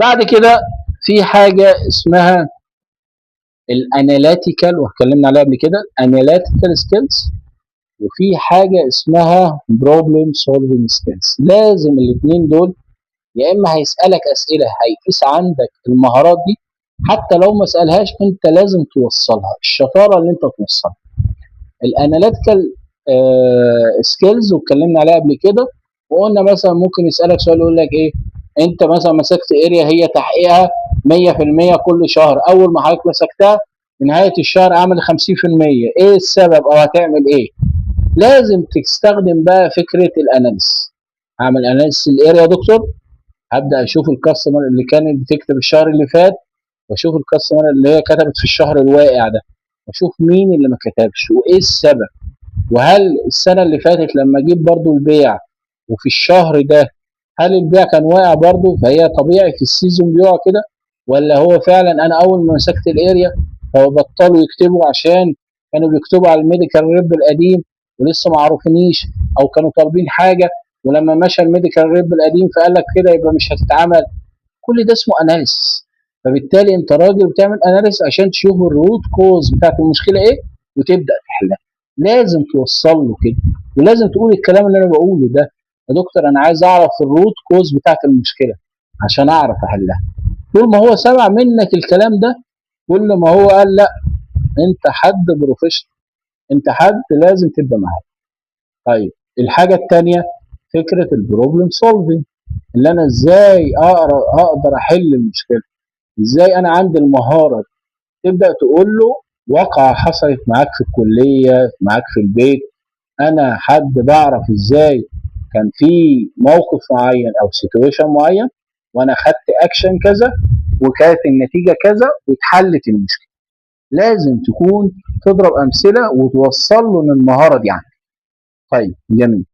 بعد كده في حاجه اسمها الاناليتيكال، واتكلمنا عليها قبل كده، اناليتيكال سكيلز، وفي حاجه اسمها بروبلم سولفنج سكيلز. لازم الاثنين دول، يا اما هيسالك اسئله هيقيس عندك المهارات دي، حتى لو ما سالهاش انت لازم توصلها، الشطاره اللي انت توصلها. الاناليتيكال سكيلز واتكلمنا عليها قبل كده، وقلنا مثلا ممكن يسالك سؤال يقول لك ايه، انت مثلا مسكت اريا هي تحقيقها 100% كل شهر، اول ما حضرتك مسكتها في نهايه الشهر عامل 50%، ايه السبب او هتعمل ايه؟ لازم تستخدم بقى فكره الاناليس. اعمل اناليس الاريا يا دكتور، هبدا اشوف الكاستمر اللي كانت بتكتب الشهر اللي فات، واشوف الكاستمر اللي هي كتبت في الشهر الواقع ده، واشوف مين اللي ما كتبش وايه السبب. وهل السنه اللي فاتت لما اجيب برضو البيع وفي الشهر ده هل البيع كان واقع برضو، فهي طبيعي في السيزون بيقع كده، ولا هو فعلا انا اول ما مسكت الاريا فبطلوا يكتبوا عشان كانوا بيكتبوا على الميديكال ريب القديم ولسه ما عرفونيش، او كانوا طالبين حاجه ولما مشى الميديكال ريب القديم فقال لك كده يبقى مش هتتعمل. كل ده اسمه اناليسيس. فبالتالي انت راجل بتعمل اناليسيس عشان تشوف الروت كوز بتاعت المشكله ايه وتبدا تحلها. لازم توصل له كده، ولازم تقول الكلام اللي انا بقوله ده، يا دكتور انا عايز اعرف الروت كوز بتاعت المشكله عشان اعرف احلها. طول ما هو سمع منك الكلام ده، كل ما هو قال لا انت حد بروفيشنال، انت حد لازم تبقى معاك. طيب الحاجه الثانيه فكره البروبلم سولفنج، اللي انا ازاي اقدر احل المشكله، ازاي انا عندي المهاره. تبدا تقول له واقعه حصلت معاك في الكليه، معاك في البيت، انا حد بعرف ازاي كان في موقف معين او سيتويشن معين وانا خدت اكشن كذا وكانت النتيجه كذا واتحلت المشكله. لازم تكون تضرب امثله وتوصل له ان المهاره دي عندك. طيب جميل.